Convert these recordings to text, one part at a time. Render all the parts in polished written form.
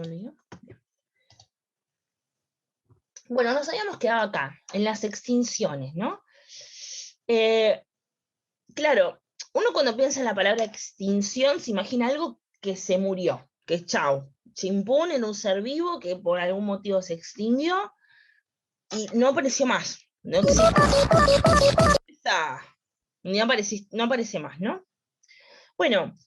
me olvidó. Bueno, nos habíamos quedado acá, en las extinciones, ¿no? Claro, uno cuando piensa en la palabra extinción se imagina algo que se murió, que chau, chimpún en un ser vivo que por algún motivo se extinguió y no apareció más, no existe. No aparece más, ¿no? Bueno,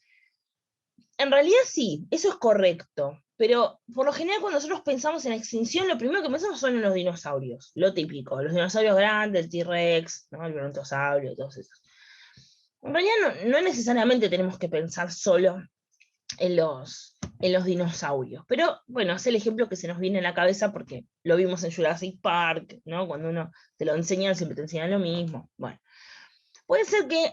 en realidad sí, eso es correcto, pero por lo general cuando nosotros pensamos en extinción, lo primero que pensamos son en los dinosaurios, lo típico, los dinosaurios grandes, el T-Rex, ¿no? El brontosaurio, todos esos. En realidad no necesariamente tenemos que pensar solo en los dinosaurios, pero bueno, es el ejemplo que se nos viene a la cabeza porque lo vimos en Jurassic Park, ¿no? Cuando uno te lo enseñan, siempre te enseñan lo mismo. Bueno, puede ser que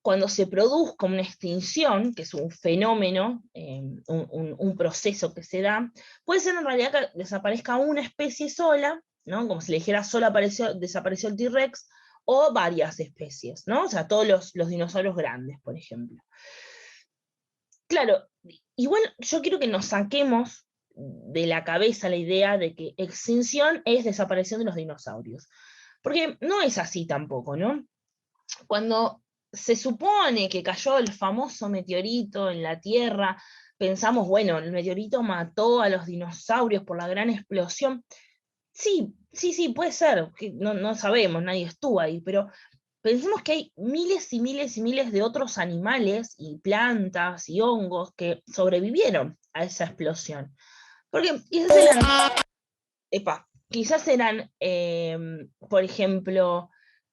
cuando se produzca una extinción, que es un fenómeno, un proceso que se da, puede ser en realidad que desaparezca una especie sola, ¿no? Como si le dijera solo desapareció el T-Rex, o varias especies, ¿no? O sea, todos los dinosaurios grandes, por ejemplo. Claro, igual yo quiero que nos saquemos de la cabeza la idea de que extinción es desaparición de los dinosaurios, porque no es así tampoco, ¿no? Cuando se supone que cayó el famoso meteorito en la Tierra, pensamos, bueno, el meteorito mató a los dinosaurios por la gran explosión. Sí, puede ser, que no sabemos, nadie estuvo ahí, pero pensemos que hay miles y miles y miles de otros animales y plantas y hongos que sobrevivieron a esa explosión. Porque quizás eran, por ejemplo,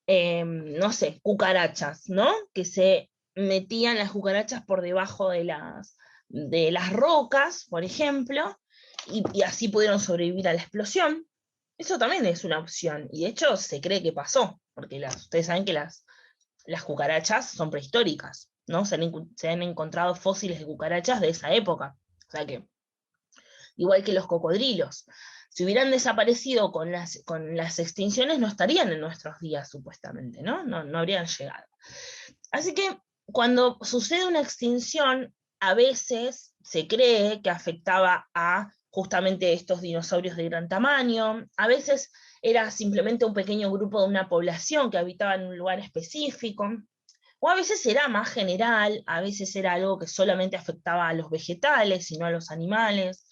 no sé, cucarachas, ¿no? Que se metían las cucarachas por debajo de las rocas, por ejemplo, y así pudieron sobrevivir a la explosión. Eso también es una opción, y de hecho se cree que pasó, porque ustedes saben que las cucarachas son prehistóricas, ¿no? Se han encontrado fósiles de cucarachas de esa época. O sea que, igual que los cocodrilos, si hubieran desaparecido con las extinciones, no estarían en nuestros días, supuestamente, ¿no? No habrían llegado. Así que cuando sucede una extinción, a veces se cree que afectaba a justamente estos dinosaurios de gran tamaño, a veces era simplemente un pequeño grupo de una población que habitaba en un lugar específico, o a veces era más general, a veces era algo que solamente afectaba a los vegetales y no a los animales.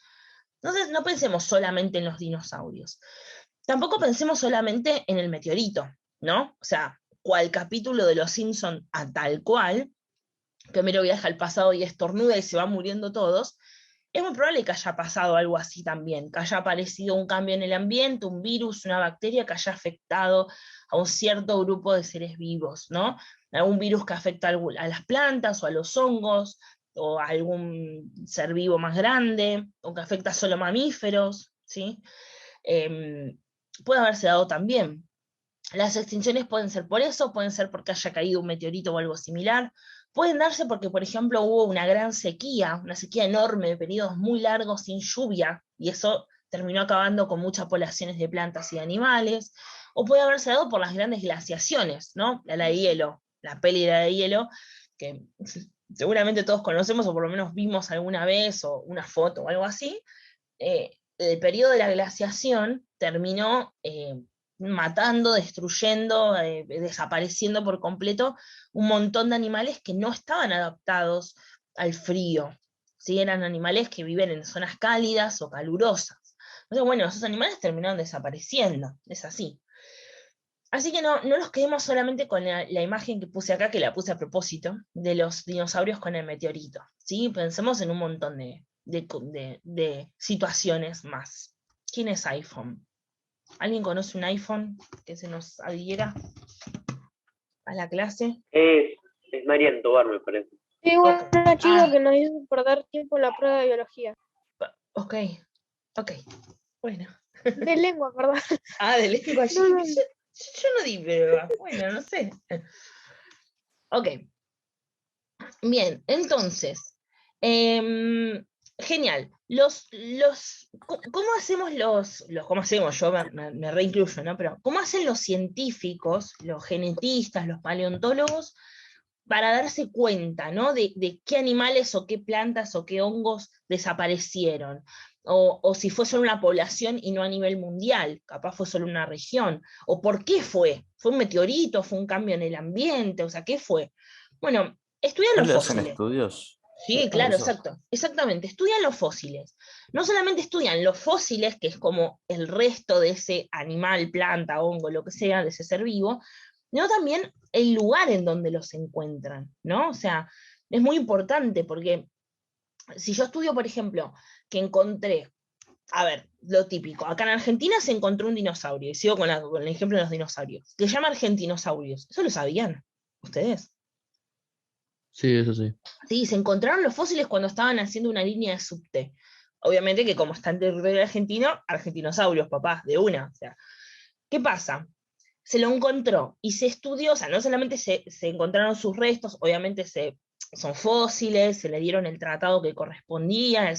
Entonces no pensemos solamente en los dinosaurios. Tampoco pensemos solamente en el meteorito, ¿no? O sea, cual capítulo de Los Simpson a tal cual, que Homero viaja al pasado y estornuda y se van muriendo todos, es muy probable que haya pasado algo así también, que haya aparecido un cambio en el ambiente, un virus, una bacteria que haya afectado a un cierto grupo de seres vivos, ¿no? Algún virus que afecta a las plantas o a los hongos, o a algún ser vivo más grande, o que afecta solo a mamíferos, ¿sí? Puede haberse dado también. Las extinciones pueden ser por eso, pueden ser porque haya caído un meteorito o algo similar, pueden darse porque, por ejemplo, hubo una gran sequía, una sequía enorme de periodos muy largos sin lluvia, y eso terminó acabando con muchas poblaciones de plantas y de animales, o puede haberse dado por las grandes glaciaciones, ¿no? La de hielo, la peli de hielo, que seguramente todos conocemos, o por lo menos vimos alguna vez, o una foto o algo así. El periodo de la glaciación terminó matando, destruyendo, desapareciendo por completo un montón de animales que no estaban adaptados al frío, ¿sí? Eran animales que viven en zonas cálidas o calurosas. Entonces, bueno, esos animales terminaron desapareciendo, es así. Así que no nos quedemos solamente con la imagen que puse acá, que la puse a propósito, de los dinosaurios con el meteorito, ¿sí? Pensemos en un montón de situaciones más. ¿Quién es iPhone? ¿Alguien conoce un iPhone que se nos adhiera a la clase? Es Marian Tobar, me parece. Sí, Ok. una chica que nos hizo perder tiempo en la prueba de biología. Ok, bueno. De lengua, perdón. De lengua. No. Yo no di prueba. Bueno, no sé. Ok. Bien, entonces, genial. ¿Cómo hacemos cómo hacemos? Yo me reincluyo, ¿no? Pero, ¿cómo hacen los científicos, los genetistas, los paleontólogos, para darse cuenta, ¿no? De qué animales o qué plantas o qué hongos desaparecieron. O si fue solo una población y no a nivel mundial, capaz fue solo una región. O por qué fue. ¿Fue un meteorito? ¿Fue un cambio en el ambiente? O sea, ¿qué fue? Bueno, estudian ¿No los le hacen fósiles. estudios Sí, a claro, eso? exacto. Exactamente. Estudian los fósiles. No solamente estudian los fósiles, que es como el resto de ese animal, planta, hongo, lo que sea, de ese ser vivo, sino también el lugar en donde los encuentran, ¿no? O sea, es muy importante porque si yo estudio, por ejemplo, que encontré, a ver, lo típico, acá en Argentina se encontró un dinosaurio, y sigo con el ejemplo de los dinosaurios, que se llama argentinosaurios. ¿Eso lo sabían ustedes? Sí, eso sí. Sí, se encontraron los fósiles cuando estaban haciendo una línea de subte. Obviamente que como está en territorio argentino, argentinosaurios, papás, de una. O sea, ¿qué pasa? Se lo encontró y se estudió, o sea, no solamente se encontraron sus restos, obviamente son fósiles, se le dieron el tratado que correspondía,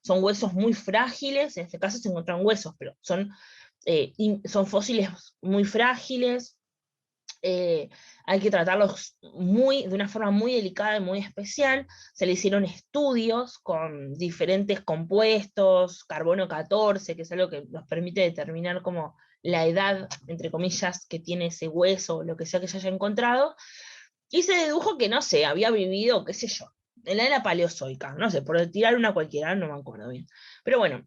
son huesos muy frágiles, en este caso se encontraron huesos, pero son fósiles muy frágiles, hay que tratarlos de una forma muy delicada y muy especial. Se le hicieron estudios con diferentes compuestos, carbono 14, que es algo que nos permite determinar como la edad, entre comillas, que tiene ese hueso, o lo que sea que se haya encontrado, y se dedujo que, no sé, había vivido, qué sé yo, en la era paleozoica, no sé, por tirar una cualquiera, no me acuerdo bien. Pero bueno,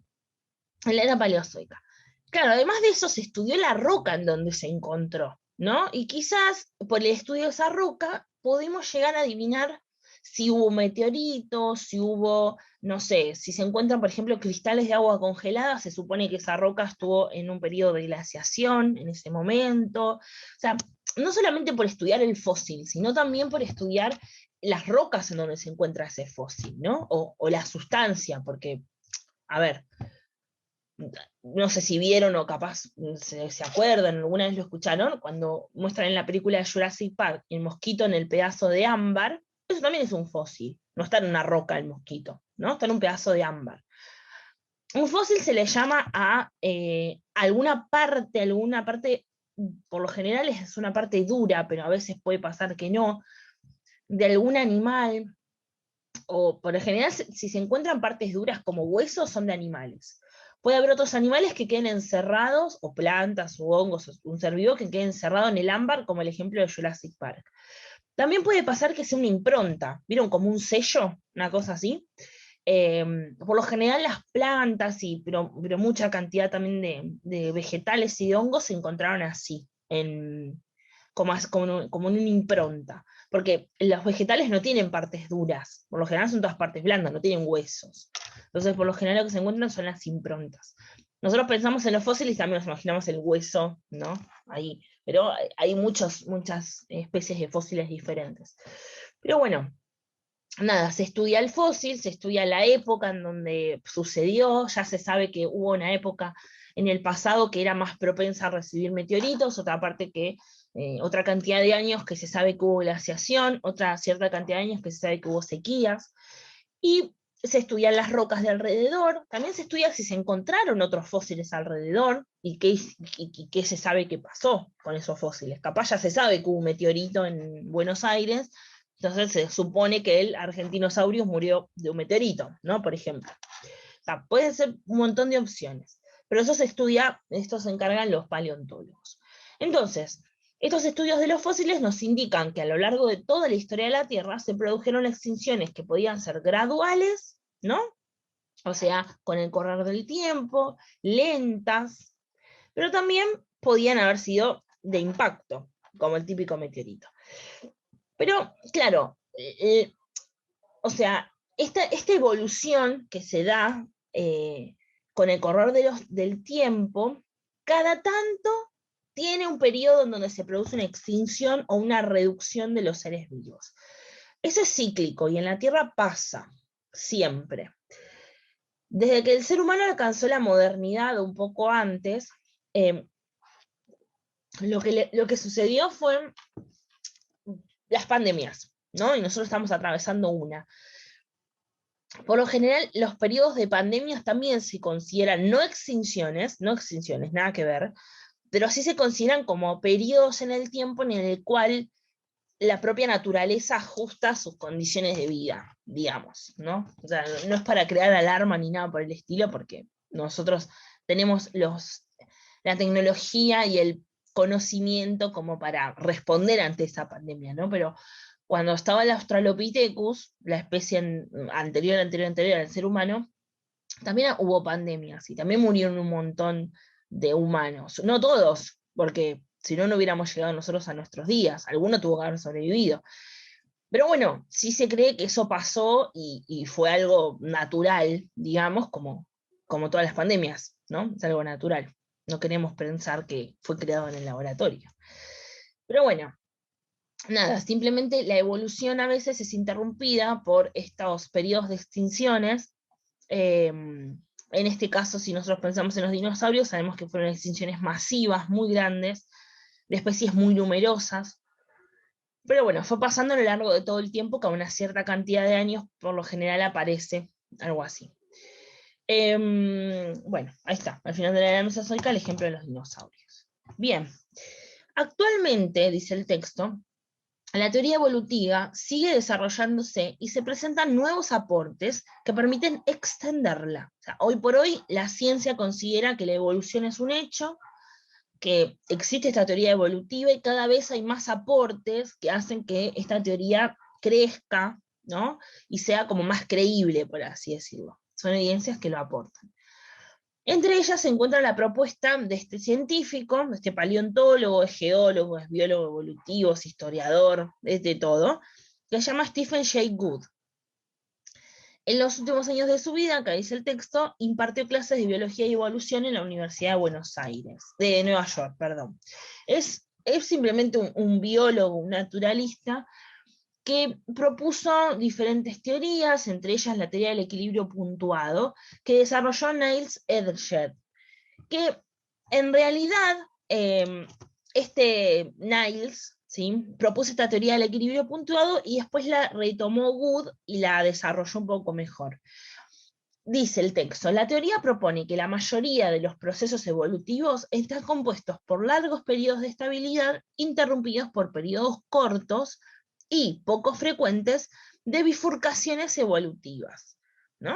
en la era paleozoica. Claro, además de eso se estudió la roca en donde se encontró, ¿no? Y quizás por el estudio de esa roca pudimos llegar a adivinar si hubo meteoritos, si hubo, no sé, si se encuentran, por ejemplo, cristales de agua congelada, se supone que esa roca estuvo en un periodo de glaciación en ese momento. O sea, no solamente por estudiar el fósil, sino también por estudiar las rocas en donde se encuentra ese fósil, ¿no? O la sustancia, porque, a ver, no sé si vieron o capaz se acuerdan, alguna vez lo escucharon, cuando muestran en la película de Jurassic Park el mosquito en el pedazo de ámbar, eso también es un fósil, no está en una roca el mosquito, ¿no? Está en un pedazo de ámbar. Un fósil se le llama a alguna parte, por lo general es una parte dura, pero a veces puede pasar que no, de algún animal, o por lo general, si se encuentran partes duras como huesos, son de animales. Puede haber otros animales que queden encerrados, o plantas, o hongos, o un ser vivo que quede encerrado en el ámbar, como el ejemplo de Jurassic Park. También puede pasar que sea una impronta, ¿vieron? Como un sello, una cosa así. Por lo general las plantas, pero mucha cantidad también de vegetales y de hongos se encontraron así, como en una impronta, porque los vegetales no tienen partes duras, por lo general son todas partes blandas, no tienen huesos. Entonces, por lo general lo que se encuentran son las improntas. Nosotros pensamos en los fósiles y también nos imaginamos el hueso, ¿no? Ahí. Pero hay muchas especies de fósiles diferentes. Pero bueno, nada, se estudia el fósil, se estudia la época en donde sucedió, ya se sabe que hubo una época en el pasado que era más propensa a recibir meteoritos, otra cantidad de años que se sabe que hubo glaciación, otra cierta cantidad de años que se sabe que hubo sequías, y se estudian las rocas de alrededor, también se estudia si se encontraron otros fósiles alrededor, y qué se sabe que pasó con esos fósiles. Capaz ya se sabe que hubo un meteorito en Buenos Aires, entonces se supone que el Argentinosaurus murió de un meteorito, ¿no? Por ejemplo. O sea, pueden ser un montón de opciones, pero eso esto se encargan los paleontólogos. Entonces, estos estudios de los fósiles nos indican que a lo largo de toda la historia de la Tierra se produjeron extinciones que podían ser graduales, ¿no? O sea, con el correr del tiempo, lentas, pero también podían haber sido de impacto, como el típico meteorito. Pero, claro, o sea, esta evolución que se da con el correr del tiempo, cada tanto tiene un periodo en donde se produce una extinción o una reducción de los seres vivos. Eso es cíclico y en la Tierra pasa siempre. Desde que el ser humano alcanzó la modernidad un poco antes, lo que sucedió fue las pandemias, ¿no? Y nosotros estamos atravesando una. Por lo general, los periodos de pandemias también se consideran no extinciones, nada que ver, pero sí se consideran como periodos en el tiempo en el cual la propia naturaleza ajusta sus condiciones de vida, digamos, ¿no? O sea, no es para crear alarma ni nada por el estilo, porque nosotros tenemos la tecnología y el conocimiento como para responder ante esa pandemia, ¿no? Pero cuando estaba el Australopithecus, la especie anterior al ser humano, también hubo pandemias y también murieron un montón de humanos. No todos, porque si no, no hubiéramos llegado nosotros a nuestros días. Alguno tuvo que haber sobrevivido. Pero bueno, sí se cree que eso pasó y fue algo natural, digamos, como todas las pandemias, ¿no? Es algo natural. No queremos pensar que fue creado en el laboratorio. Pero bueno, nada, simplemente la evolución a veces es interrumpida por estos periodos de extinciones. En este caso, si nosotros pensamos en los dinosaurios, sabemos que fueron extinciones masivas, muy grandes, de especies muy numerosas. Pero bueno, fue pasando a lo largo de todo el tiempo, que a una cierta cantidad de años, por lo general aparece algo así. Bueno, ahí está, al final de la era mesozoica, el ejemplo de los dinosaurios. Bien, actualmente, dice el texto, la teoría evolutiva sigue desarrollándose y se presentan nuevos aportes que permiten extenderla. O sea, hoy por hoy la ciencia considera que la evolución es un hecho, que existe esta teoría evolutiva y cada vez hay más aportes que hacen que esta teoría crezca, ¿no? Y sea como más creíble, por así decirlo. Son evidencias que lo aportan. Entre ellas se encuentra la propuesta de este científico, de este paleontólogo, es geólogo, es biólogo evolutivo, es historiador, es de todo, que se llama Stephen Jay Gould. En los últimos años de su vida, acá dice el texto, impartió clases de biología y evolución en la Universidad de Buenos Aires, de Nueva York, perdón. Es simplemente un biólogo, un naturalista, que propuso diferentes teorías, entre ellas la teoría del equilibrio puntuado, que desarrolló Niels Ehlers, que en realidad este Niels, ¿sí?, propuso esta teoría del equilibrio puntuado y después la retomó Gould y la desarrolló un poco mejor. Dice el texto, la teoría propone que la mayoría de los procesos evolutivos están compuestos por largos periodos de estabilidad interrumpidos por periodos cortos y poco frecuentes de bifurcaciones evolutivas, ¿no?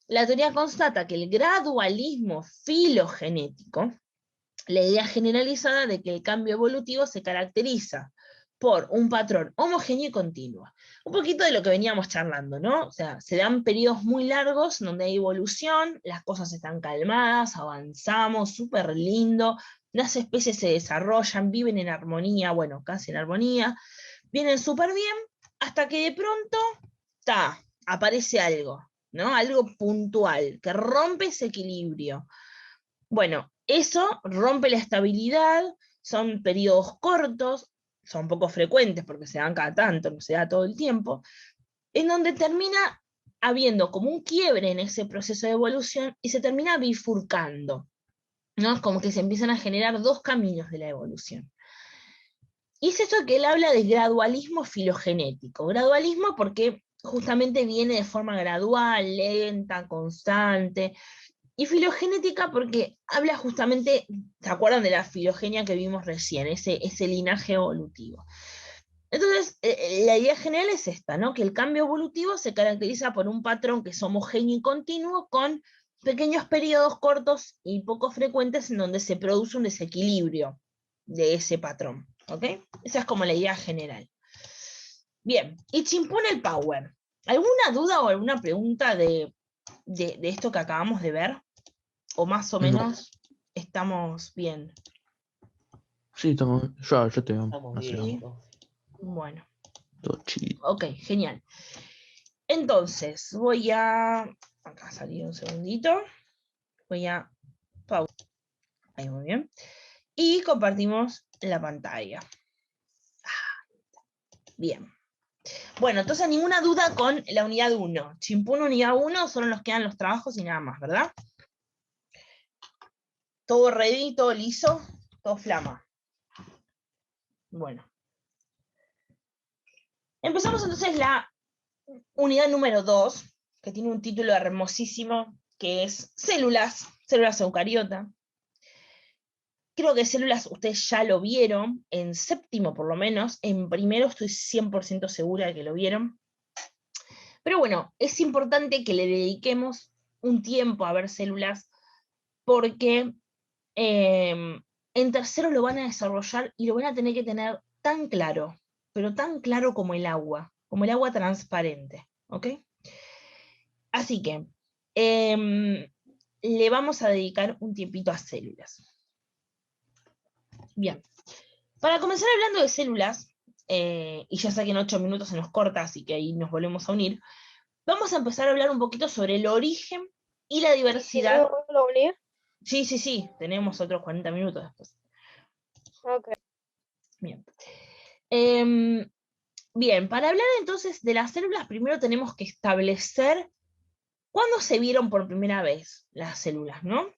La teoría constata que el gradualismo filogenético, la idea generalizada de que el cambio evolutivo se caracteriza por un patrón homogéneo y continuo. Un poquito de lo que veníamos charlando, ¿no? O sea, se dan periodos muy largos donde hay evolución, las cosas están calmadas, avanzamos, súper lindo, las especies se desarrollan, viven en armonía, bueno, casi en armonía, vienen súper bien, hasta que de pronto, aparece algo, ¿no? Algo puntual, que rompe ese equilibrio. Bueno, eso rompe la estabilidad, son periodos cortos, son poco frecuentes porque se dan cada tanto, no se da todo el tiempo, en donde termina habiendo como un quiebre en ese proceso de evolución y se termina bifurcando, ¿no? Como que se empiezan a generar dos caminos de la evolución. Y es esto que él habla de gradualismo filogenético. Gradualismo porque justamente viene de forma gradual, lenta, constante. Y filogenética porque habla justamente, ¿se acuerdan de la filogenia que vimos recién? Ese linaje evolutivo. Entonces, la idea general es esta, ¿no? Que el cambio evolutivo se caracteriza por un patrón que es homogéneo y continuo con pequeños periodos cortos y poco frecuentes en donde se produce un desequilibrio de ese patrón, ¿ok? Esa es como la idea general. Bien, y chimpún el power. ¿Alguna duda o alguna pregunta de esto que acabamos de ver? ¿O más o No. menos estamos bien? Sí, estamos, ya te veo. Estamos Así bien. vamos. Bueno, Todo chido. ok, genial. Entonces, voy a... Acá salí un segundito. Voy a pausar. Ahí, muy bien. Y compartimos la pantalla. Bien. Bueno, entonces ninguna duda con la unidad 1. Chimpún unidad 1, solo nos quedan los trabajos y nada más, ¿verdad? Todo ready, todo liso, todo flama. Bueno. Empezamos entonces la unidad número 2, que tiene un título hermosísimo, que es células eucariotas, creo que células ustedes ya lo vieron, en séptimo por lo menos, en primero estoy 100% segura de que lo vieron. Pero bueno, es importante que le dediquemos un tiempo a ver células porque en tercero lo van a desarrollar y lo van a tener que tener tan claro, pero tan claro como el agua transparente, ¿ok? Así que le vamos a dedicar un tiempito a células. Bien, para comenzar hablando de células, y ya sé que en 8 minutos se nos corta, así que ahí nos volvemos a unir, vamos a empezar a hablar un poquito sobre el origen y la ¿Y si diversidad. no me vuelvo a unir? Sí, tenemos otros 40 minutos después. Ok. Bien. Bien, para hablar entonces de las células, primero tenemos que establecer cuándo se vieron por primera vez las células, ¿no?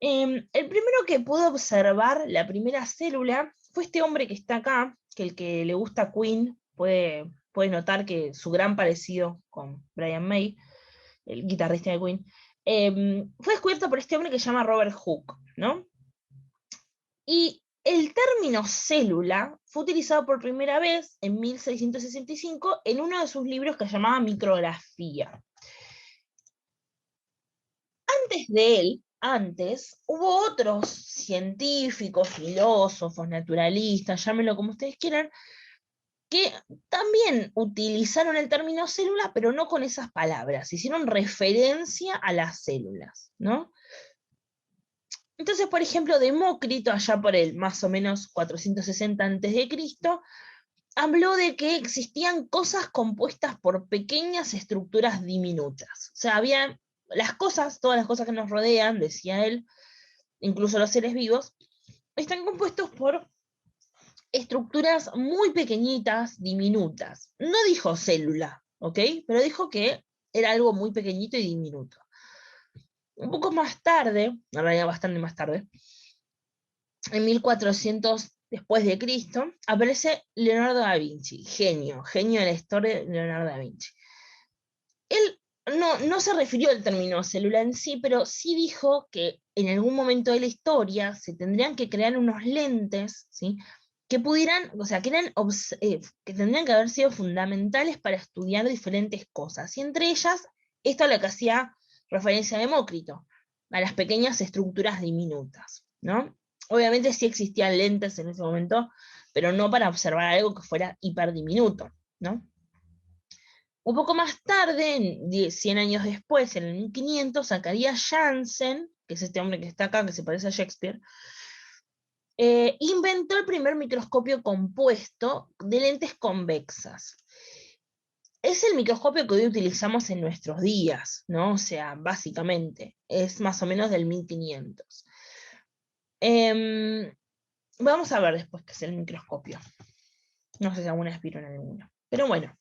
El primero que pudo observar la primera célula fue este hombre que está acá, que el que le gusta Queen puede notar que su gran parecido con Brian May, el guitarrista de Queen, fue descubierto por este hombre que se llama Robert Hooke, ¿no? Y el término célula fue utilizado por primera vez en 1665 en uno de sus libros que se llamaba Micrografía. Antes hubo otros científicos, filósofos, naturalistas, llámenlo como ustedes quieran, que también utilizaron el término célula, pero no con esas palabras, hicieron referencia a las células, ¿no? Entonces, por ejemplo, Demócrito, allá por el más o menos 460 a.C., habló de que existían cosas compuestas por pequeñas estructuras diminutas. O sea, había las cosas, todas las cosas que nos rodean, decía él, incluso los seres vivos, están compuestos por estructuras muy pequeñitas, diminutas. No dijo célula, ¿ok? Pero dijo que era algo muy pequeñito y diminuto. Un poco más tarde, en realidad bastante más tarde, en 1400 después de Cristo, aparece Leonardo da Vinci, genio de la historia de Leonardo da Vinci. Él no se refirió al término célula en sí, pero sí dijo que en algún momento de la historia se tendrían que crear unos lentes, ¿sí? Que pudieran, o sea, que tendrían que haber sido fundamentales para estudiar diferentes cosas. Y entre ellas, esto es lo que hacía referencia a Demócrito, a las pequeñas estructuras diminutas, ¿no? Obviamente sí existían lentes en ese momento, pero no para observar algo que fuera hiperdiminuto, ¿no? Un poco más tarde, 100 años después, en el 1500, Zacarías Janssen, que es este hombre que está acá, que se parece a Shakespeare, inventó el primer microscopio compuesto de lentes convexas. Es el microscopio que hoy utilizamos en nuestros días, ¿no? O sea, básicamente, es más o menos del 1500. Vamos a ver después qué es el microscopio. No sé si alguna vez vieron alguno. Pero bueno,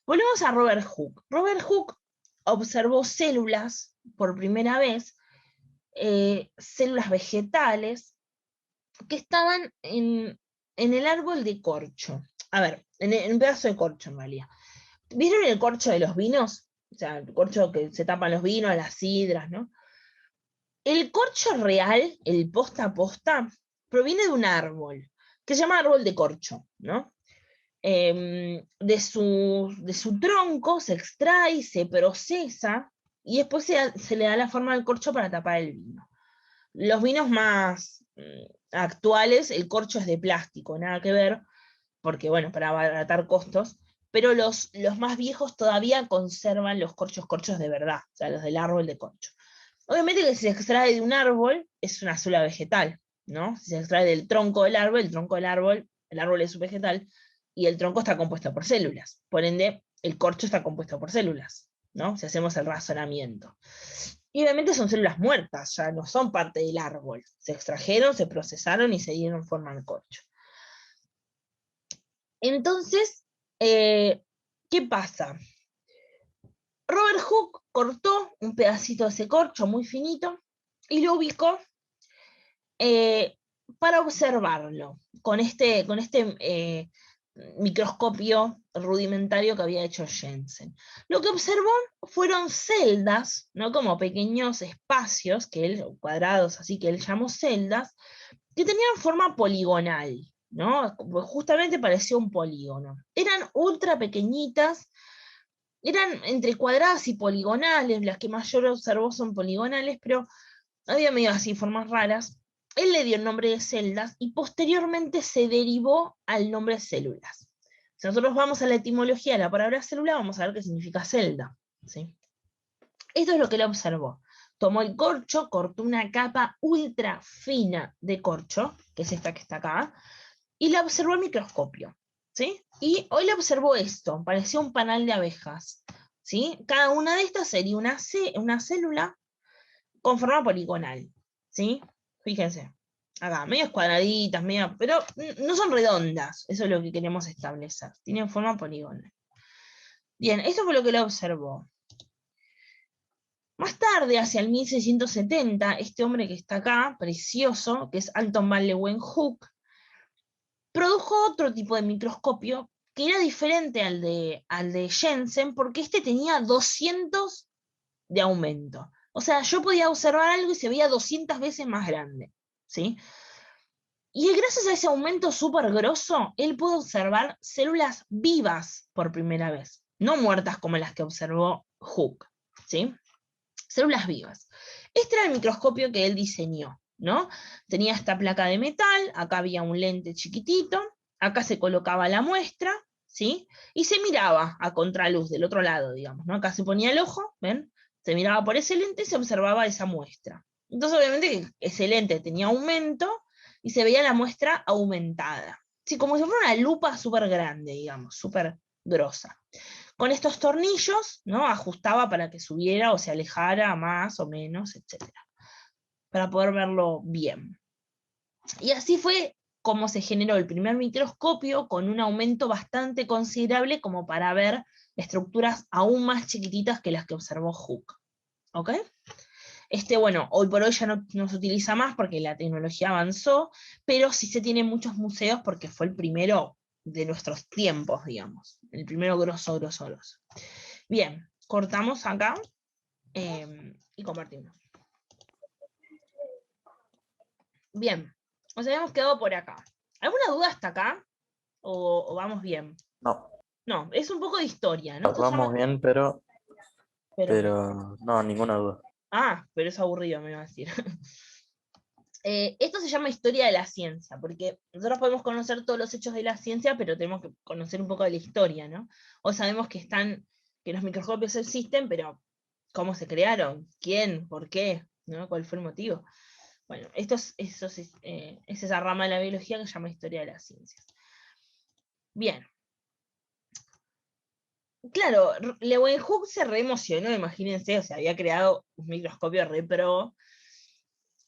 volvemos a Robert Hooke. Robert Hooke observó células por primera vez, células vegetales, que estaban en el árbol de corcho. A ver, en un pedazo de corcho en realidad. ¿Vieron el corcho de los vinos? O sea, el corcho que se tapan los vinos, las sidras, ¿no? El corcho real, el posta a posta, proviene de un árbol, que se llama árbol de corcho, ¿no? De su tronco se extrae, se procesa, y después se le da la forma del corcho para tapar el vino. Los vinos más actuales, el corcho es de plástico, nada que ver, porque bueno, para abaratar costos, pero los más viejos todavía conservan los corchos de verdad, o sea, los del árbol de corcho. Obviamente que si se extrae de un árbol, es una célula vegetal, ¿no? Si se extrae del tronco del árbol, el árbol es un vegetal, y el tronco está compuesto por células. Por ende, el corcho está compuesto por células, ¿no? Si hacemos el razonamiento. Y obviamente son células muertas, ya no son parte del árbol. Se extrajeron, se procesaron y se dieron forma al corcho. Entonces, ¿qué pasa? Robert Hooke cortó un pedacito de ese corcho muy finito y lo ubicó para observarlo con este microscopio rudimentario que había hecho Jensen. Lo que observó fueron celdas, ¿no? Como pequeños espacios, cuadrados así que él llamó celdas, que tenían forma poligonal, ¿no? Justamente parecía un polígono. Eran ultra pequeñitas, eran entre cuadradas y poligonales, las que mayor observó son poligonales, pero había medio así formas raras. Él le dio el nombre de celdas y posteriormente se derivó al nombre de células. Si nosotros vamos a la etimología de la palabra célula, vamos a ver qué significa celda, ¿sí? Esto es lo que él observó. Tomó el corcho, cortó una capa ultra fina de corcho, que es esta que está acá, y la observó al microscopio, ¿sí? Y hoy le observó esto, parecía un panal de abejas, ¿sí? Cada una de estas sería una célula con forma poligonal, ¿sí? Fíjense, acá, medias cuadraditas, pero no son redondas, eso es lo que queremos establecer, tienen forma poligonal. Bien, esto fue lo que él observó. Más tarde, hacia el 1670, este hombre que está acá, precioso, que es Anton van Leeuwenhoek, produjo otro tipo de microscopio que era diferente al de Jensen, porque este tenía 200 de aumento. O sea, yo podía observar algo y se veía 200 veces más grande, ¿sí? Y gracias a ese aumento súper grosso, él pudo observar células vivas por primera vez, no muertas como las que observó Hooke, ¿sí? Células vivas. Este era el microscopio que él diseñó, ¿no? Tenía esta placa de metal, acá había un lente chiquitito, acá se colocaba la muestra, ¿sí? Y se miraba a contraluz del otro lado, digamos, ¿no? Acá se ponía el ojo, ¿ven? Se miraba por ese lente y se observaba esa muestra. Entonces, obviamente, ese lente tenía aumento y se veía la muestra aumentada. Sí, como si fuera una lupa súper grande, digamos, súper grosa. Con estos tornillos, ¿no? Ajustaba para que subiera o se alejara más o menos, etc. Para poder verlo bien. Y así fue como se generó el primer microscopio con un aumento bastante considerable como para ver estructuras aún más chiquititas que las que observó Hooke. ¿Ok? Bueno, hoy por hoy ya no se utiliza más porque la tecnología avanzó, pero sí se tiene en muchos museos porque fue el primero de nuestros tiempos, digamos. El primero grosso. Bien, cortamos acá y compartimos. Bien, nos habíamos quedado por acá. ¿Alguna duda hasta acá? ¿O vamos bien? No, No, es un poco de historia, ¿no? Esto vamos bien, pero pero no, ninguna duda. pero es aburrido, me iba a decir. Esto se llama historia de la ciencia, porque nosotros podemos conocer todos los hechos de la ciencia, pero tenemos que conocer un poco de la historia, ¿no? O sabemos que los microscopios existen, pero ¿cómo se crearon? ¿Quién? ¿Por qué? ¿No? ¿Cuál fue el motivo? Bueno, es esa rama de la biología que se llama historia de las ciencias. Bien. Claro, Leeuwenhoek se reemocionó, imagínense, o sea, había creado un microscopio re pro.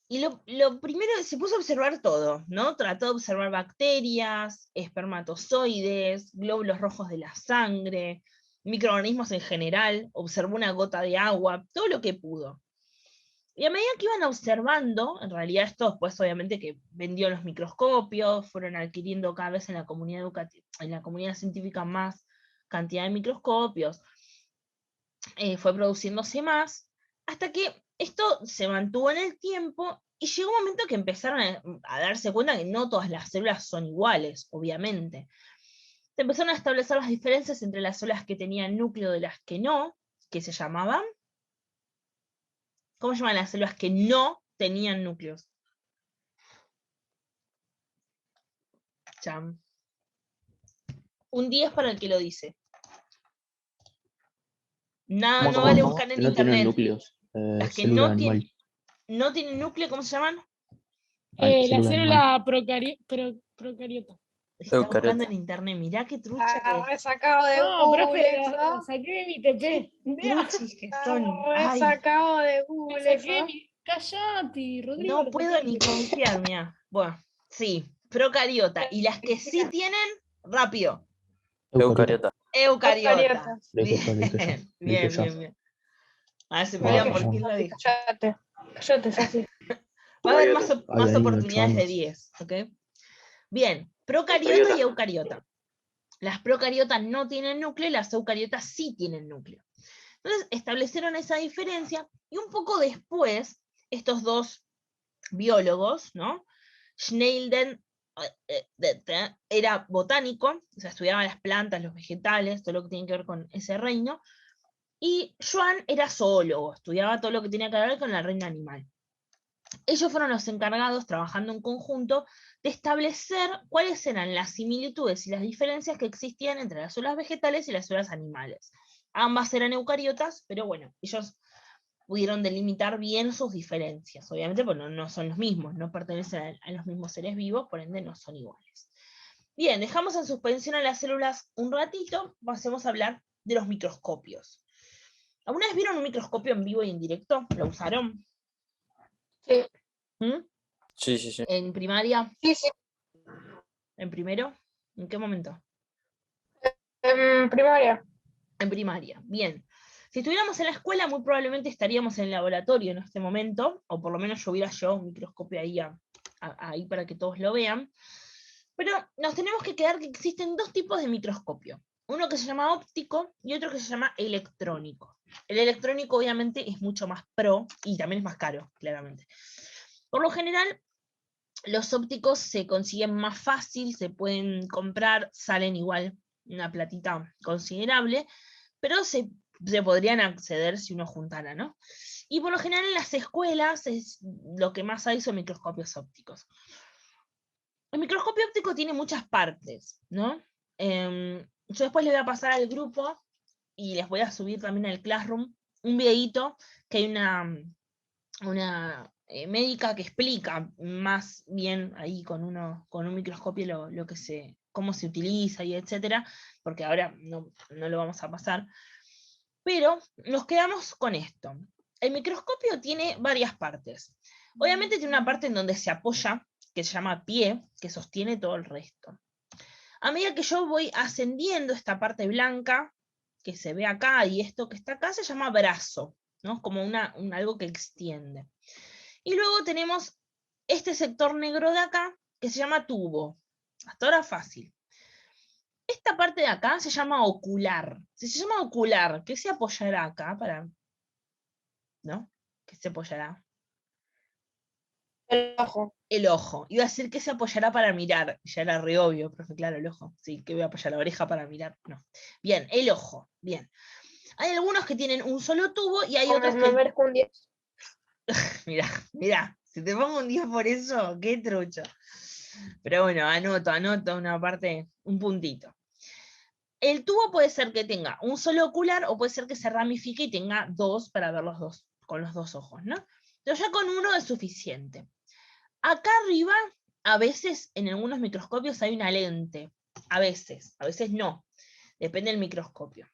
Y lo primero, se puso a observar todo, ¿no? Trató de observar bacterias, espermatozoides, glóbulos rojos de la sangre, microorganismos en general, observó una gota de agua, todo lo que pudo. Y a medida que iban observando, en realidad esto después obviamente que vendió los microscopios, fueron adquiriendo cada vez en la comunidad científica más cantidad de microscopios, fue produciéndose más, hasta que esto se mantuvo en el tiempo y llegó un momento que empezaron a darse cuenta que no todas las células son iguales, obviamente. Se empezaron a establecer las diferencias entre las células que tenían núcleo de las que no, que se llamaban. ¿Cómo se llaman las células que no tenían núcleos? Cham. Un 10 para el que lo dice. Nada, no vale buscar en No tienen internet. núcleos. Las que Célula animal. no tienen núcleo, ¿cómo se llaman? Ah, La célula célula procariota. Está Eucariota. buscando en internet, mirá qué trucha que es. Sacado de No, Google. profe, eso. la saqué de mi TP. Truchis que son. Ay, Sacado de Me Google. saqué eso. mi. Callate, Rodrigo. no lo puedo saqué ni de mi TP. confiar, mira. Bueno, sí, procariota. Y las que sí tienen, rápido. Eucariota. Eucariota. Eucariotas. Listo, listo ya. Bien, Listo bien, ya. bien. A ver, se Vamos, pelean por vamos. quién lo dijo. Cállate. Cállate, Safi. Va a haber más Ahí, ahí, oportunidades de 8 años. 10, ¿ok? Bien, procariota y eucariota. Las procariotas no tienen núcleo y las eucariotas sí tienen núcleo. Entonces establecieron esa diferencia y un poco después estos dos biólogos, ¿no? Schneider era botánico, o sea, estudiaba las plantas, los vegetales, todo lo que tiene que ver con ese reino, y Joan era zoólogo, estudiaba todo lo que tenía que ver con el reino animal. Ellos fueron los encargados, trabajando en conjunto, de establecer cuáles eran las similitudes y las diferencias que existían entre las células vegetales y las células animales. Ambas eran eucariotas, pero bueno, ellos pudieron delimitar bien sus diferencias. Obviamente, pues no son los mismos, no pertenecen a los mismos seres vivos, por ende no son iguales. Bien, dejamos en suspensión a las células un ratito, pasemos a hablar de los microscopios. ¿Alguna vez vieron un microscopio en vivo y en directo? ¿Lo usaron? Sí, ¿Mm? Sí, sí, sí. ¿En primaria? sí, sí. ¿En primero? ¿En qué momento? En primaria. En primaria, bien. Si estuviéramos en la escuela, muy probablemente estaríamos en el laboratorio en este momento, o por lo menos yo hubiera llevado un microscopio ahí, ahí para que todos lo vean. Pero nos tenemos que quedar que existen dos tipos de microscopio. Uno que se llama óptico y otro que se llama electrónico. El electrónico obviamente es mucho más pro y también es más caro, claramente. Por lo general, los ópticos se consiguen más fácil, se pueden comprar, salen igual una platita considerable, pero se podrían acceder si uno juntara, ¿no? Y por lo general en las escuelas lo que más hay son microscopios ópticos. El microscopio óptico tiene muchas partes, ¿no? Yo después les voy a pasar al grupo y les voy a subir también al Classroom un videíto que hay una médica que explica más bien ahí con un microscopio cómo se utiliza y etcétera, porque ahora no lo vamos a pasar. Pero nos quedamos con esto. El microscopio tiene varias partes. Obviamente tiene una parte en donde se apoya, que se llama pie, que sostiene todo el resto. A medida que yo voy ascendiendo esta parte blanca, que se ve acá, y esto que está acá, se llama brazo, ¿no? Como algo que extiende. Y luego tenemos este sector negro de acá, que se llama tubo. Hasta ahora fácil. Esta parte de acá se llama ocular. Si se llama ocular, ¿qué se apoyará acá para...? ¿No? ¿Qué se apoyará? El ojo. El ojo. Iba a decir que se apoyará para mirar. Ya era re obvio, profe, claro, el ojo. Sí, que voy a apoyar la oreja para mirar. No. Bien, el ojo. Bien. Hay algunos que tienen un solo tubo y hay otros Me que... merezco un 10. Mirá, si te pongo un 10 por eso, qué trucho. Pero bueno, anoto una parte, un puntito. El tubo puede ser que tenga un solo ocular o puede ser que se ramifique y tenga dos para ver los dos, con los dos ojos, ¿no? Pero ya con uno es suficiente. Acá arriba, a veces en algunos microscopios hay una lente. A veces no. Depende del microscopio.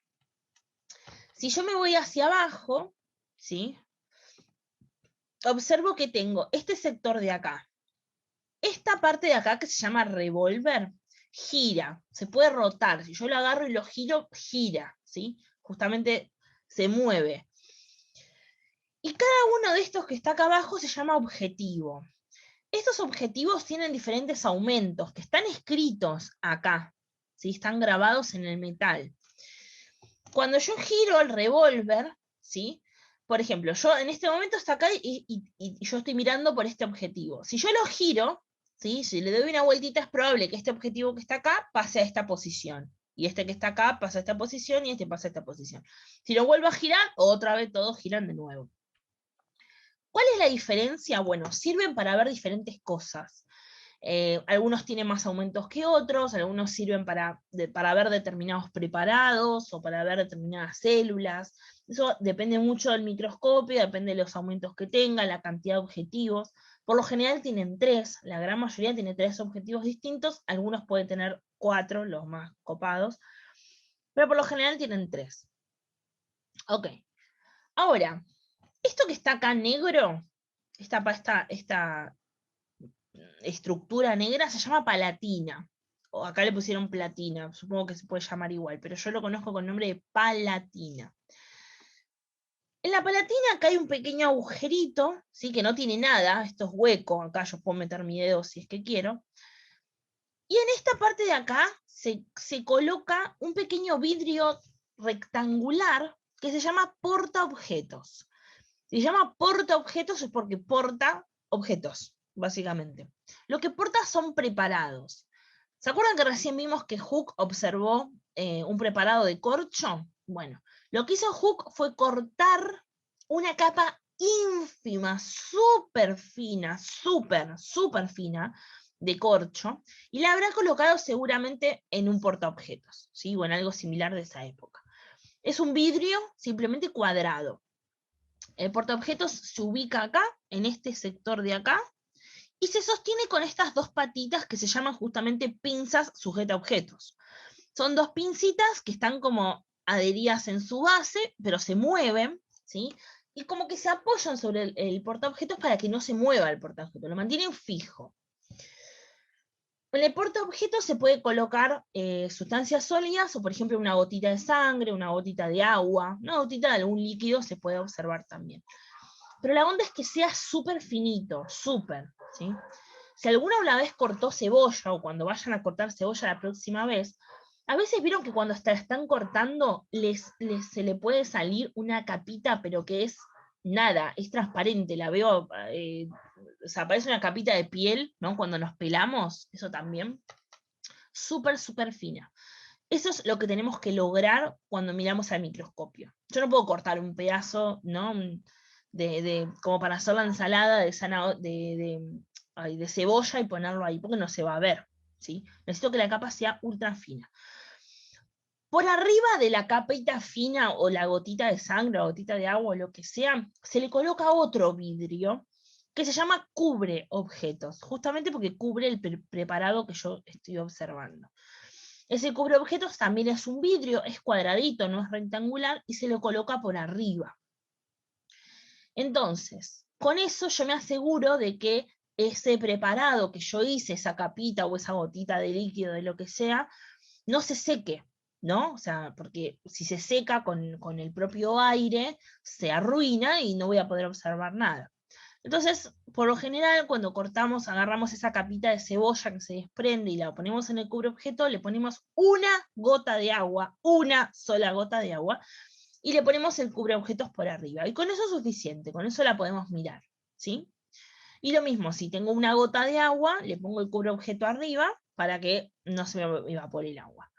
Si yo me voy hacia abajo, ¿sí? Observo que tengo este sector de acá. Esta parte de acá que se llama revólver, gira, se puede rotar. Si yo lo agarro y lo giro, gira, ¿sí? Justamente se mueve. Y cada uno de estos que está acá abajo se llama objetivo. Estos objetivos tienen diferentes aumentos que están escritos acá, ¿sí? Están grabados en el metal. Cuando yo giro el revólver, ¿sí? Por ejemplo, yo en este momento está acá y yo estoy mirando por este objetivo. Si yo lo giro, ¿sí? Si le doy una vueltita, es probable que este objetivo que está acá pase a esta posición. Y este que está acá pasa a esta posición y este pasa a esta posición. Si lo vuelvo a girar, otra vez todos giran de nuevo. ¿Cuál es la diferencia? Bueno, sirven para ver diferentes cosas. Algunos tienen más aumentos que otros, algunos sirven para ver determinados preparados o para ver determinadas células. Eso depende mucho del microscopio, depende de los aumentos que tenga, la cantidad de objetivos. Por lo general tienen 3, la gran mayoría tiene 3 objetivos distintos, algunos pueden tener 4, los más copados, pero por lo general tienen 3. Ok, ahora, esto que está acá negro, esta estructura negra se llama palatina, o acá le pusieron platina, supongo que se puede llamar igual, pero yo lo conozco con el nombre de palatina. En la palatina acá hay un pequeño agujerito, ¿sí? Que no tiene nada, esto es hueco, acá yo puedo meter mi dedo si es que quiero, y en esta parte de acá se coloca un pequeño vidrio rectangular que se llama portaobjetos. Se llama portaobjetos es porque porta objetos, básicamente. Lo que porta son preparados. ¿Se acuerdan que recién vimos que Hooke observó un preparado de corcho? Bueno, lo que hizo Hooke fue cortar una capa ínfima, súper fina, súper fina, de corcho, y la habrá colocado seguramente en un portaobjetos, ¿sí? O en algo similar de esa época. Es un vidrio simplemente cuadrado. El portaobjetos se ubica acá, en este sector de acá, y se sostiene con estas dos patitas que se llaman justamente pinzas sujetaobjetos. Son dos pincitas que están como adheridas en su base, pero se mueven, ¿sí? Y como que se apoyan sobre el portaobjetos para que no se mueva el portaobjetos, lo mantienen fijo. En el portaobjetos se puede colocar sustancias sólidas, o por ejemplo una gotita de sangre, una gotita de agua, una gotita de algún líquido se puede observar también. Pero la onda es que sea súper finito, súper, ¿sí? Si alguna vez cortó cebolla, o cuando vayan a cortar cebolla la próxima vez, a veces vieron que cuando están cortando se le puede salir una capita, pero que es nada, es transparente, la veo, o sea, parece una capita de piel, ¿no? Cuando nos pelamos, eso también. Súper, súper fina. Eso es lo que tenemos que lograr cuando miramos al microscopio. Yo no puedo cortar un pedazo, ¿no? Como para hacer la ensalada de cebolla y ponerlo ahí, porque no se va a ver, ¿sí? Necesito que la capa sea ultra fina. Por arriba de la capita fina o la gotita de sangre o gotita de agua o lo que sea, se le coloca otro vidrio que se llama cubre objetos, justamente porque cubre el preparado que yo estoy observando. Ese cubre objetos también es un vidrio, es cuadradito, no es rectangular, y se lo coloca por arriba. Entonces, con eso yo me aseguro de que ese preparado que yo hice, esa capita o esa gotita de líquido, de lo que sea, no se seque, ¿no? O sea, porque si se seca con el propio aire, se arruina y no voy a poder observar nada. Entonces, por lo general, cuando cortamos, agarramos esa capita de cebolla que se desprende y la ponemos en el cubreobjeto, le ponemos una gota de agua, una sola gota de agua, y le ponemos el cubreobjetos por arriba. Y con eso es suficiente, con eso la podemos mirar, ¿sí? Y lo mismo, si tengo una gota de agua, le pongo el cubreobjeto arriba para que no se me evapore el agua.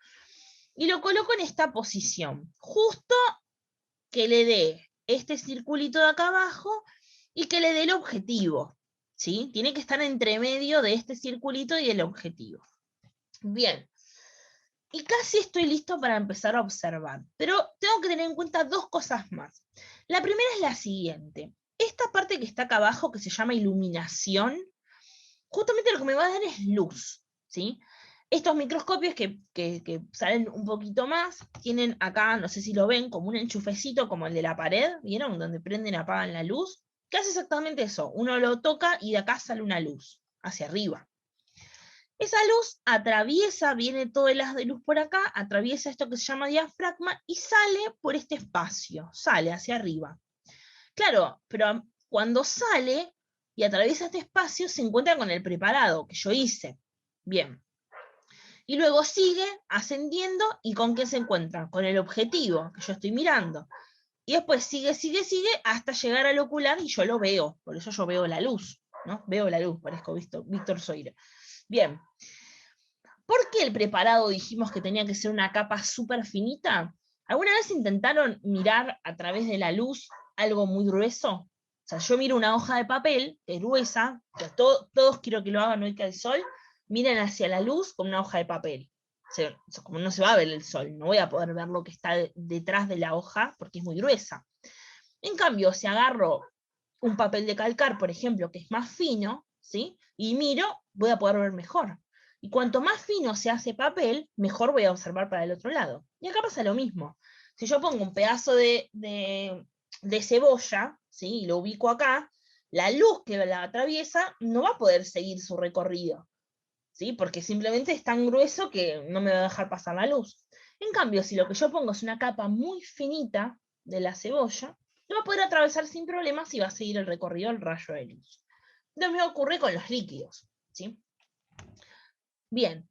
Y lo coloco en esta posición, justo que le dé este circulito de acá abajo y que le dé el objetivo, ¿sí? Tiene que estar entre medio de este circulito y el objetivo. Bien. Y casi estoy listo para empezar a observar, pero tengo que tener en cuenta dos cosas más. La primera es la siguiente. Esta parte que está acá abajo, que se llama iluminación, justamente lo que me va a dar es luz, ¿sí? Estos microscopios que salen un poquito más, tienen acá, no sé si lo ven, como un enchufecito como el de la pared, ¿vieron? Donde prenden y apagan la luz. ¿Qué hace exactamente eso? Uno lo toca y de acá sale una luz, hacia arriba. Esa luz atraviesa, viene todo el haz de luz por acá, atraviesa esto que se llama diafragma y sale por este espacio, sale hacia arriba. Claro, pero cuando sale y atraviesa este espacio se encuentra con el preparado que yo hice. Bien. Y luego sigue ascendiendo y ¿con qué se encuentra? Con el objetivo que yo estoy mirando. Y después sigue hasta llegar al ocular y yo lo veo. Por eso yo veo la luz, ¿no? Veo la luz, parezco Víctor Soire. Bien. ¿Por qué el preparado dijimos que tenía que ser una capa súper finita? ¿Alguna vez intentaron mirar a través de la luz algo muy grueso? O sea, yo miro una hoja de papel, que es gruesa, que todos quiero que lo hagan hoy que hay sol, miren hacia la luz con una hoja de papel. O sea, como no se va a ver el sol, no voy a poder ver lo que está detrás de la hoja porque es muy gruesa. En cambio, si agarro un papel de calcar, por ejemplo, que es más fino, ¿sí? Y miro, voy a poder ver mejor. Y cuanto más fino se hace papel, mejor voy a observar para el otro lado. Y acá pasa lo mismo. Si yo pongo un pedazo de cebolla, ¿sí? Y lo ubico acá, la luz que la atraviesa no va a poder seguir su recorrido, ¿sí? Porque simplemente es tan grueso que no me va a dejar pasar la luz. En cambio, si lo que yo pongo es una capa muy finita de la cebolla, lo va a poder atravesar sin problemas y va a seguir el recorrido del rayo de luz. Lo mismo ocurre con los líquidos, ¿sí? Bien,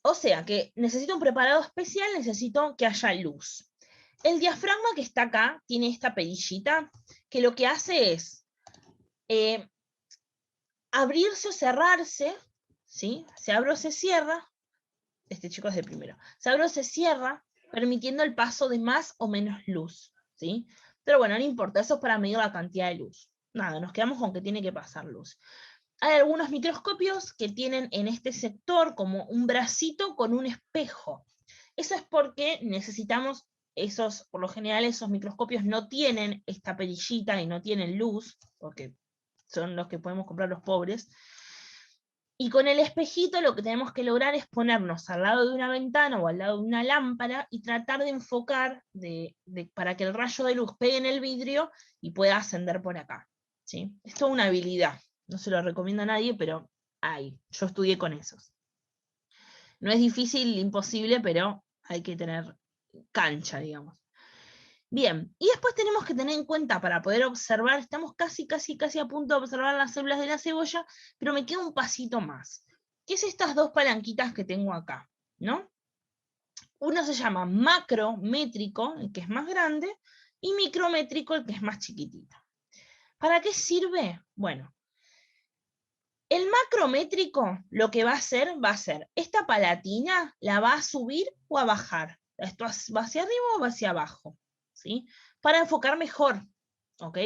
o sea que necesito un preparado especial, necesito que haya luz. El diafragma que está acá tiene esta perillita que lo que hace es abrirse o cerrarse, ¿sí? Se abre o se cierra, este chico es de primero, se abre o se cierra, permitiendo el paso de más o menos luz, ¿sí? Pero bueno, no importa, eso es para medir la cantidad de luz. Nada, nos quedamos con que tiene que pasar luz. Hay algunos microscopios que tienen en este sector como un bracito con un espejo. Eso es porque necesitamos por lo general esos microscopios no tienen esta perillita y no tienen luz, porque son los que podemos comprar los pobres. Y con el espejito lo que tenemos que lograr es ponernos al lado de una ventana o al lado de una lámpara y tratar de enfocar para que el rayo de luz pegue en el vidrio y pueda ascender por acá, ¿sí? Es toda una habilidad, no se lo recomiendo a nadie, pero yo estudié con esos. No es difícil, imposible, pero hay que tener cancha, digamos. Bien, y después tenemos que tener en cuenta para poder observar, estamos casi a punto de observar las células de la cebolla, pero me queda un pasito más, que es estas dos palanquitas que tengo acá, ¿no? Uno se llama macrométrico, el que es más grande, y micrométrico, el que es más chiquitito. ¿Para qué sirve? Bueno, el macrométrico lo que va a hacer, esta palatina la va a subir o a bajar. Esto va hacia arriba o va hacia abajo, ¿sí? Para enfocar mejor, ¿ok?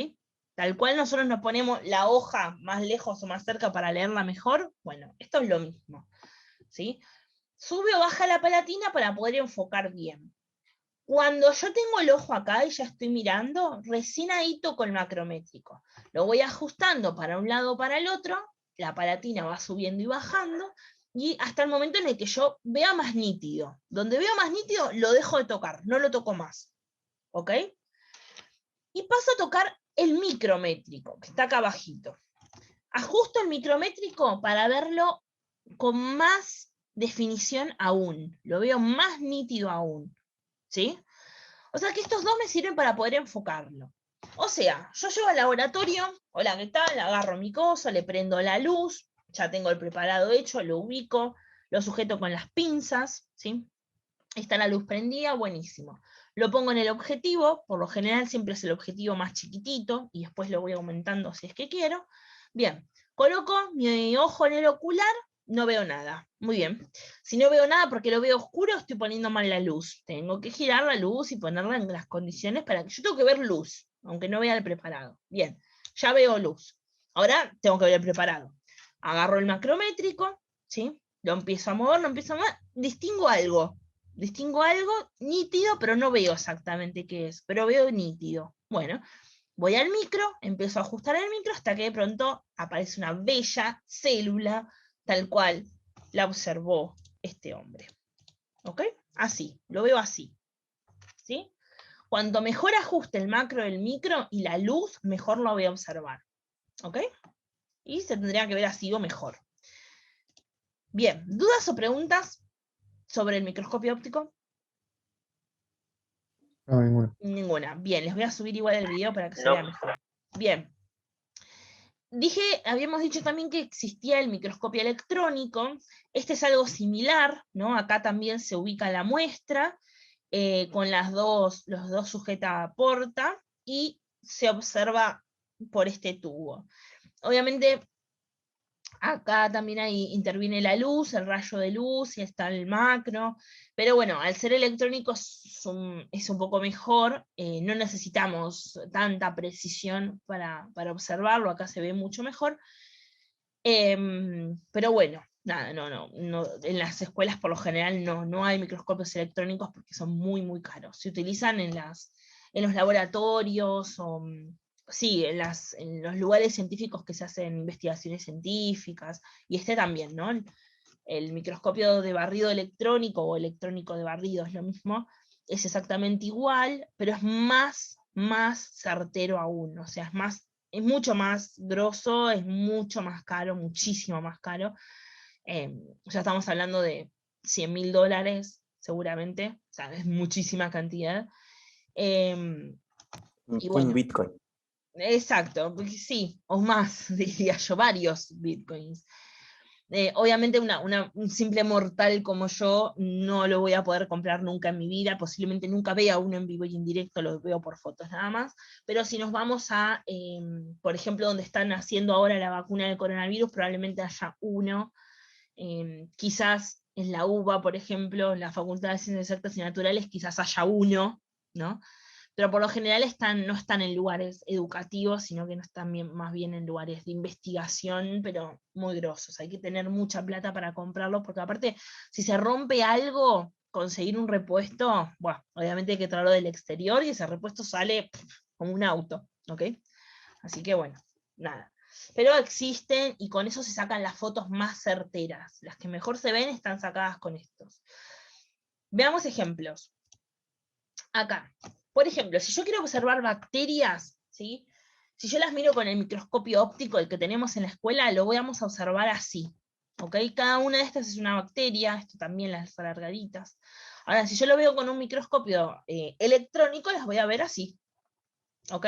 Tal cual nosotros nos ponemos la hoja más lejos o más cerca para leerla mejor, bueno, esto es lo mismo, ¿sí? Sube o baja la palatina para poder enfocar bien. Cuando yo tengo el ojo acá y ya estoy mirando, recién ahí toco el macrométrico. Lo voy ajustando para un lado o para el otro, la palatina va subiendo y bajando, y hasta el momento en el que yo vea más nítido. Donde veo más nítido, lo dejo de tocar, no lo toco más. ¿Ok? Y paso a tocar el micrométrico, que está acá abajito. Ajusto el micrométrico para verlo con más definición aún. Lo veo más nítido aún. ¿Sí? O sea que estos dos me sirven para poder enfocarlo. O sea, yo llego al laboratorio, hola, ¿qué tal? Agarro mi coso, le prendo la luz, ya tengo el preparado hecho, lo ubico, lo sujeto con las pinzas, ¿sí? Está la luz prendida, buenísimo. Lo pongo en el objetivo, por lo general siempre es el objetivo más chiquitito, y después lo voy aumentando si es que quiero. Bien, coloco mi ojo en el ocular, no veo nada. Muy bien. Si no veo nada porque lo veo oscuro, estoy poniendo mal la luz. Tengo que girar la luz y ponerla en las condiciones para que yo tengo que ver luz, aunque no vea el preparado. Bien, ya veo luz. Ahora tengo que ver el preparado. Agarro el macrométrico, ¿sí? Lo empiezo a mover, distingo algo nítido, pero no veo exactamente qué es, pero veo nítido. Bueno, voy al micro, empiezo a ajustar el micro hasta que de pronto aparece una bella célula, tal cual la observó este hombre. ¿Ok? Así, lo veo así. ¿Sí? Cuanto mejor ajuste el macro del micro y la luz, mejor lo voy a observar. ¿Ok? Y se tendría que ver así o mejor. Bien, ¿dudas o preguntas sobre el microscopio óptico? No, ninguna. Ninguna. Bien, les voy a subir igual el video para que se No. vea mejor. Bien. Habíamos dicho también que existía el microscopio electrónico. Este es algo similar, ¿no? Acá también se ubica la muestra con los dos sujeta a porta y se observa por este tubo. Obviamente acá también interviene la luz, el rayo de luz, y está el macro, pero bueno, al ser electrónico es un poco mejor, no necesitamos tanta precisión para observarlo, acá se ve mucho mejor, pero bueno, nada, no, en las escuelas por lo general no hay microscopios electrónicos porque son muy, muy caros, se utilizan en los laboratorios o... Sí, en los lugares científicos que se hacen investigaciones científicas, y este también, ¿no? El microscopio de barrido electrónico o electrónico de barrido es lo mismo, es exactamente igual, pero es más certero aún, o sea, es mucho más grosso, es mucho más caro, muchísimo más caro. Ya estamos hablando de $100.000 seguramente, o sea, es muchísima cantidad. Y bueno, Un Bitcoin. exacto, sí, o más, diría yo, varios bitcoins. Obviamente un simple mortal como yo no lo voy a poder comprar nunca en mi vida, posiblemente nunca vea uno en vivo y en directo, lo veo por fotos nada más, pero si nos vamos a, por ejemplo, donde están haciendo ahora la vacuna del coronavirus, probablemente haya uno, quizás en la UBA, por ejemplo, en la Facultad de Ciencias Exactas y Naturales, quizás haya uno, ¿no? Pero por lo general no están en lugares educativos, sino que no están más bien en lugares de investigación, pero muy grosos. Hay que tener mucha plata para comprarlos, porque aparte, si se rompe algo, conseguir un repuesto, bueno, obviamente hay que traerlo del exterior y ese repuesto sale como un auto, ¿ok? Así que bueno, nada. Pero existen y con eso se sacan las fotos más certeras. Las que mejor se ven están sacadas con estos. Veamos ejemplos. Acá. Por ejemplo, si yo quiero observar bacterias, ¿sí? Si yo las miro con el microscopio óptico, el que tenemos en la escuela, lo vamos a observar así. ¿Ok? Cada una de estas es una bacteria, esto también las alargaditas. Ahora, si yo lo veo con un microscopio electrónico, las voy a ver así. ¿Ok?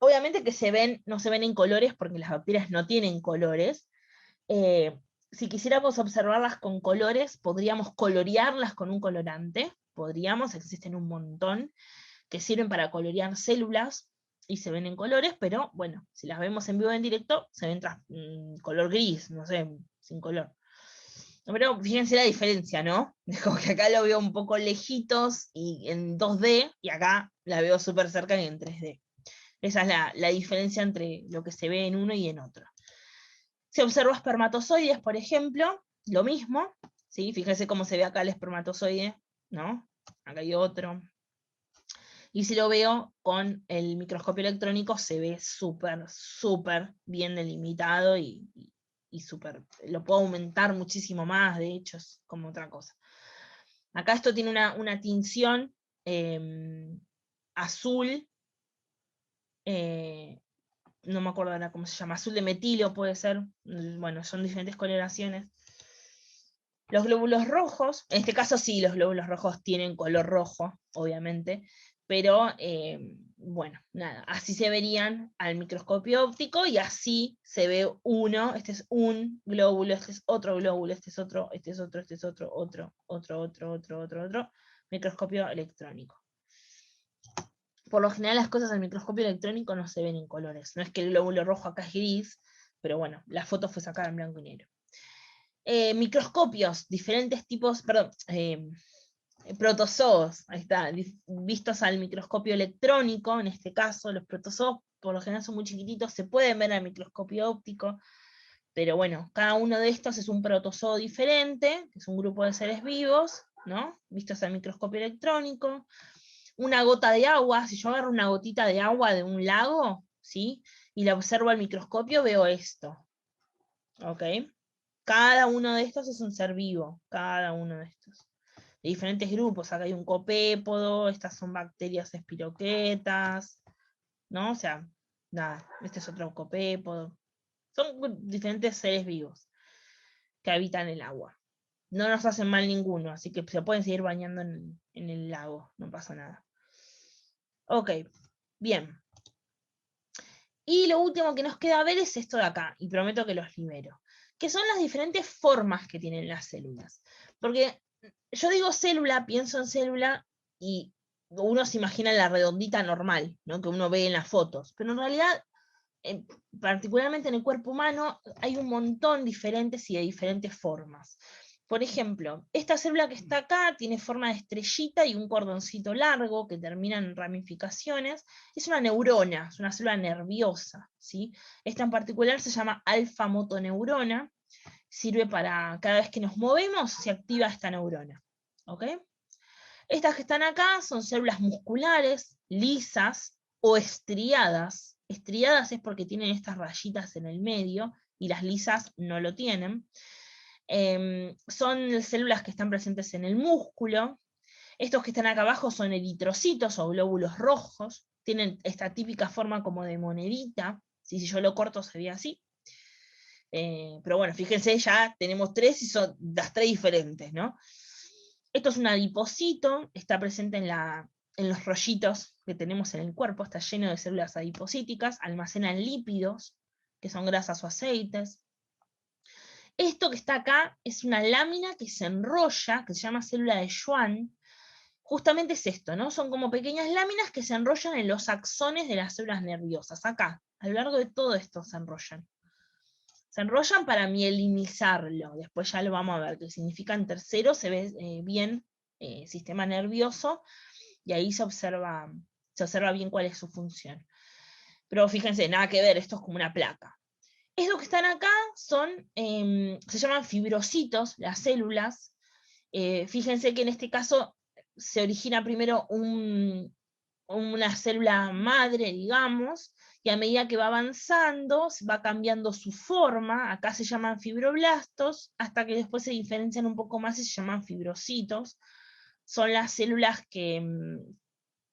Obviamente que no se ven en colores porque las bacterias no tienen colores. Si quisiéramos observarlas con colores, podríamos colorearlas con un colorante. Podríamos, existen un montón que sirven para colorear células y se ven en colores, pero bueno, si las vemos en vivo en directo, se ven color gris, no sé, sin color. Pero fíjense la diferencia, ¿no? Como que acá lo veo un poco lejitos y en 2D, y acá la veo súper cerca y en 3D. Esa es la diferencia entre lo que se ve en uno y en otro. Si observo espermatozoides, por ejemplo, lo mismo, ¿sí? Fíjense cómo se ve acá el espermatozoide, ¿no? Acá hay otro. Y si lo veo con el microscopio electrónico, se ve súper, súper bien delimitado y súper, lo puedo aumentar muchísimo más, de hecho, es como otra cosa. Acá esto tiene una tinción azul, no me acuerdo ahora cómo se llama, azul de metilo puede ser, bueno, son diferentes coloraciones. Los glóbulos rojos, en este caso sí, los glóbulos rojos tienen color rojo, obviamente, pero bueno, nada, así se verían al microscopio óptico y así se ve uno, este es un glóbulo, este es otro glóbulo, este es otro, este es otro, este es otro, otro, microscopio electrónico. Por lo general las cosas al microscopio electrónico no se ven en colores, no es que el glóbulo rojo acá es gris, pero bueno, la foto fue sacada en blanco y negro. Microscopios, diferentes tipos, perdón, protozoos, ahí está, vistos al microscopio electrónico, en este caso, los protozoos por lo general son muy chiquititos, se pueden ver al microscopio óptico, pero bueno, cada uno de estos es un protozoo diferente, que es un grupo de seres vivos, ¿no? Vistos al microscopio electrónico. Una gota de agua, si yo agarro una gotita de agua de un lago, ¿sí? Y la observo al microscopio, veo esto, ¿ok? Cada uno de estos es un ser vivo, cada uno de estos. De diferentes grupos, acá hay un copépodo, estas son bacterias espiroquetas, ¿no? O sea, nada, este es otro copépodo. Son diferentes seres vivos que habitan el agua. No nos hacen mal ninguno, así que se pueden seguir bañando en el lago, no pasa nada. Ok, bien. Y lo último que nos queda ver es esto de acá, y prometo que los libero, que son las diferentes formas que tienen las células. Porque yo digo célula, pienso en célula, y uno se imagina la redondita normal, ¿no? Que uno ve en las fotos, pero en realidad, particularmente en el cuerpo humano, hay un montón diferentes y de diferentes formas. Por ejemplo, esta célula que está acá tiene forma de estrellita y un cordoncito largo que termina en ramificaciones. Es una neurona, es una célula nerviosa, ¿sí? Esta en particular se llama alfa-motoneurona. Sirve para, cada vez que nos movemos, se activa esta neurona. ¿Ok? Estas que están acá son células musculares, lisas o estriadas. Estriadas es porque tienen estas rayitas en el medio y las lisas no lo tienen. Son células que están presentes en el músculo. Estos que están acá abajo son eritrocitos o glóbulos rojos. Tienen esta típica forma como de monedita. Si yo lo corto se ve así. Pero bueno, fíjense, ya tenemos tres y son las tres diferentes, ¿no? Esto es un adipocito, está presente en los rollitos que tenemos en el cuerpo, está lleno de células adipocíticas, almacenan lípidos, que son grasas o aceites. Esto que está acá es una lámina que se enrolla, que se llama célula de Schwann. Justamente es esto, ¿no? Son como pequeñas láminas que se enrollan en los axones de las células nerviosas. Acá, a lo largo de todo esto se enrollan. Se enrollan para mielinizarlo. Después ya lo vamos a ver, que significa en tercero, se ve bien sistema nervioso, y ahí se observa bien cuál es su función. Pero fíjense, nada que ver, esto es como una placa. Estos que están acá se llaman fibrocitos, las células. Fíjense que en este caso se origina primero una célula madre, digamos, y a medida que va avanzando, va cambiando su forma. Acá se llaman fibroblastos, hasta que después se diferencian un poco más y se llaman fibrocitos. Son las células que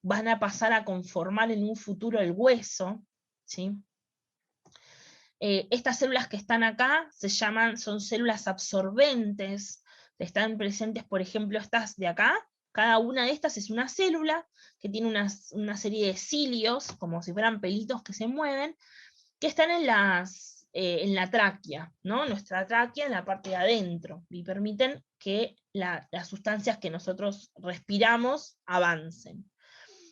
van a pasar a conformar en un futuro el hueso, ¿sí? Estas células que están acá son células absorbentes, están presentes, por ejemplo, estas de acá. Cada una de estas es una célula que tiene una serie de cilios, como si fueran pelitos que se mueven, que están en la tráquea, ¿no? Nuestra tráquea en la parte de adentro, y permiten que las sustancias que nosotros respiramos avancen.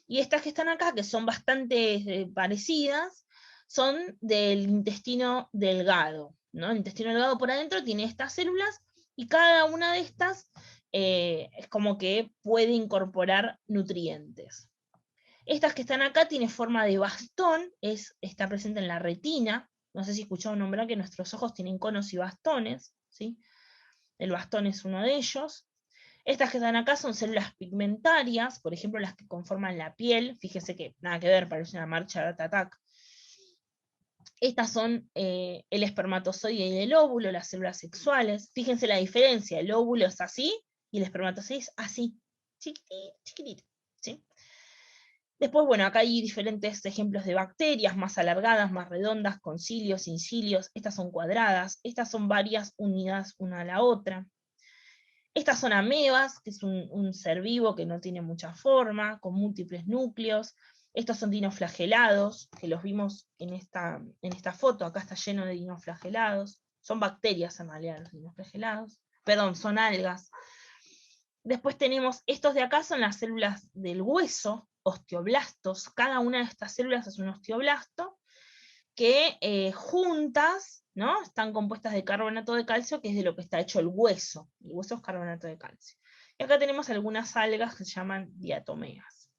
Y estas que están acá, que son bastante parecidas, son del intestino delgado, ¿no? El intestino delgado por adentro tiene estas células, y cada una de estas es como que puede incorporar nutrientes. Estas que están acá tienen forma de bastón, está presente en la retina. No sé si escucharon nombrar que nuestros ojos tienen conos y bastones, ¿sí? El bastón es uno de ellos. Estas que están acá son células pigmentarias, por ejemplo las que conforman la piel. Fíjese que nada que ver, parece una marcha de Art Attack. Estas son el espermatozoide y el óvulo, las células sexuales. Fíjense la diferencia, el óvulo es así y el espermatozoide es así, chiquitito, chiquitito, ¿sí? Después, bueno, acá hay diferentes ejemplos de bacterias, más alargadas, más redondas, con cilios, sin cilios. Estas son cuadradas, estas son varias unidas una a la otra. Estas son amebas, que es un ser vivo que no tiene mucha forma, con múltiples núcleos. Estos son dinoflagelados, que los vimos en esta foto. Acá está lleno de dinoflagelados. Son bacterias en realidad los dinoflagelados. Perdón, son algas. Después tenemos, estos de acá son las células del hueso, osteoblastos. Cada una de estas células es un osteoblasto, que juntas, ¿no? Están compuestas de carbonato de calcio, que es de lo que está hecho el hueso. El hueso es carbonato de calcio. Y acá tenemos algunas algas que se llaman diatomeas.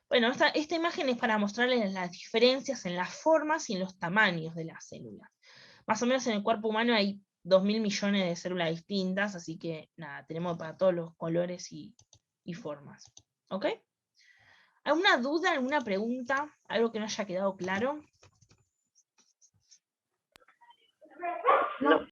Bueno, esta imagen es para mostrarles las diferencias en las formas y en los tamaños de las células. Más o menos en el cuerpo humano hay 2.000 millones de células distintas, así que nada, tenemos para todos los colores y formas. ¿Ok? ¿Alguna duda, alguna pregunta? ¿Algo que no haya quedado claro? No.